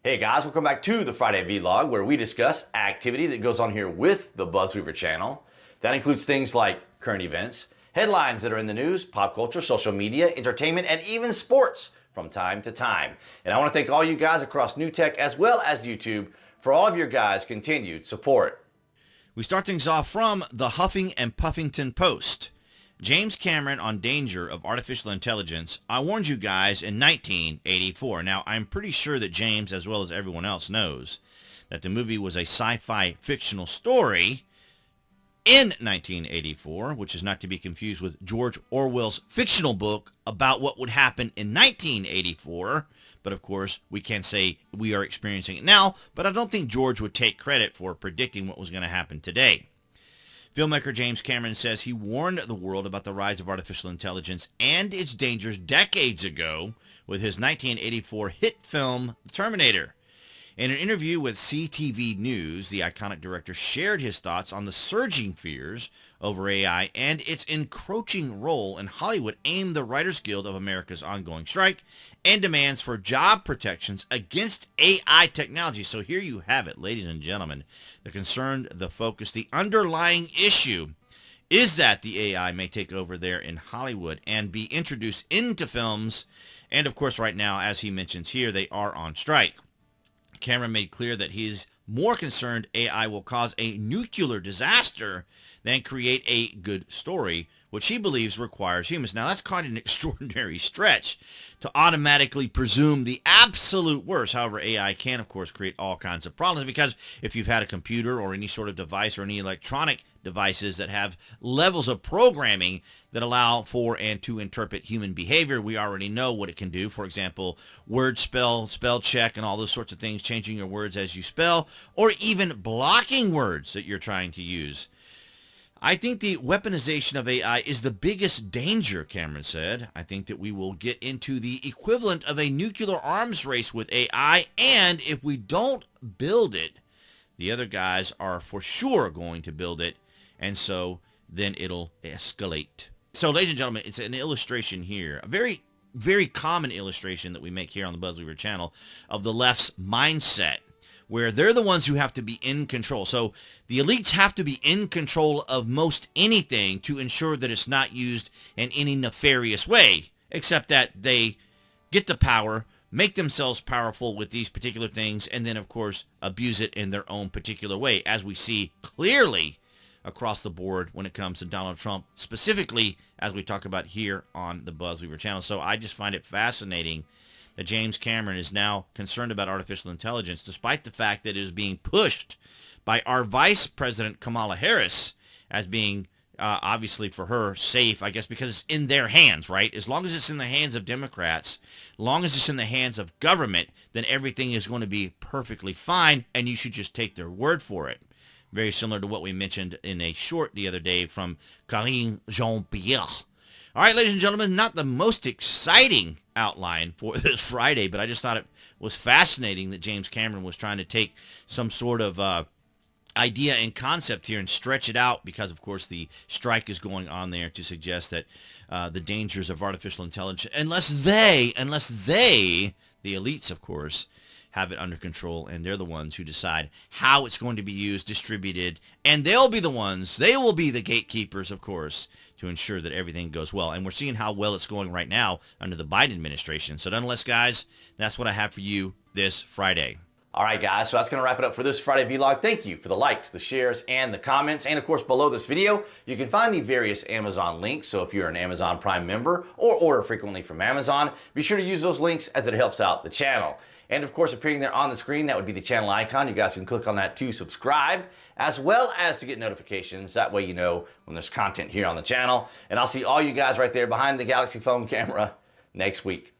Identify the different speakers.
Speaker 1: Hey guys, welcome back to the Friday Vlog, where we discuss activity that goes on here with the BuzWeaver channel. That includes things like current events, headlines that are in the news, pop culture, social media, entertainment, and even sports from time to time. And I want to thank all you guys across New Tech as well as YouTube for all of your guys' continued support.
Speaker 2: We start things off from the Huffing and Puffington Post. James Cameron on danger of artificial intelligence. I warned you guys in 1984. Now, I'm pretty sure that James, as well as everyone else, knows that the movie was a sci-fi fictional story in 1984, which is not to be confused with George Orwell's fictional book about what would happen in 1984. But of course, we can't say we are experiencing it now, but I don't think George would take credit for predicting what was going to happen today. Filmmaker James Cameron says he warned the world about the rise of artificial intelligence and its dangers decades ago with his 1984 hit film, Terminator. In an interview with CTV News, the iconic director shared his thoughts on the surging fears over AI and its encroaching role in Hollywood, aimed the Writers Guild of America's ongoing strike and demands for job protections against AI technology. So here you have it, ladies and gentlemen. The concern, the focus, the underlying issue is that the AI may take over there in Hollywood and be introduced into films. And of course, right now, as he mentions here, they are on strike. Cameron made clear that he is more concerned AI will cause a nuclear disaster than create a good story, which he believes requires humans. Now, that's quite an extraordinary stretch to automatically presume the absolute worst. However, AI can, of course, create all kinds of problems, because if you've had a computer or any sort of device or any electronic devices that have levels of programming that allow for and to interpret human behavior, we already know what it can do. For example, word spell check, and all those sorts of things, changing your words as you spell, or even blocking words that you're trying to use. I think the weaponization of AI is the biggest danger, Cameron said. I think that we will get into the equivalent of a nuclear arms race with AI, and if we don't build it, the other guys are for sure going to build it, and so then it'll escalate. So, ladies and gentlemen, it's an illustration here, a very, very common illustration that we make here on the BuzWeaver channel of the left's mindset, where they're the ones who have to be in control. So the elites have to be in control of most anything to ensure that it's not used in any nefarious way, except that they get the power, make themselves powerful with these particular things, and then, of course, abuse it in their own particular way, as we see clearly across the board when it comes to Donald Trump, specifically as we talk about here on the BuzWeaver channel. So I just find it fascinating that James Cameron is now concerned about artificial intelligence, despite the fact that it is being pushed by our Vice President Kamala Harris as being, obviously for her, safe, I guess, because it's in their hands, right? As long as it's in the hands of Democrats, as long as it's in the hands of government, then everything is going to be perfectly fine, and you should just take their word for it. Very similar to what we mentioned in a short the other day from Karine Jean-Pierre. All right, ladies and gentlemen, not the most exciting outline for this Friday, but I just thought it was fascinating that James Cameron was trying to take some sort of idea and concept here and stretch it out, because, of course, the strike is going on there to suggest that the dangers of artificial intelligence, unless they, the elites, of course, have it under control, and they're the ones who decide how it's going to be used, distributed, and they will be the gatekeepers, of course, to ensure that everything goes well. And we're seeing how well it's going right now under the Biden administration. So nonetheless, guys, that's what I have for you this Friday.
Speaker 1: All right, guys, so that's going to wrap it up for this Friday vlog. Thank you for the likes, the shares, and the comments. And, of course, below this video, you can find the various Amazon links. So if you're an Amazon Prime member or order frequently from Amazon, be sure to use those links, as it helps out the channel. And, of course, appearing there on the screen, that would be the channel icon. You guys can click on that to subscribe, as well as to get notifications. That way you know when there's content here on the channel. And I'll see all you guys right there behind the Galaxy phone camera next week.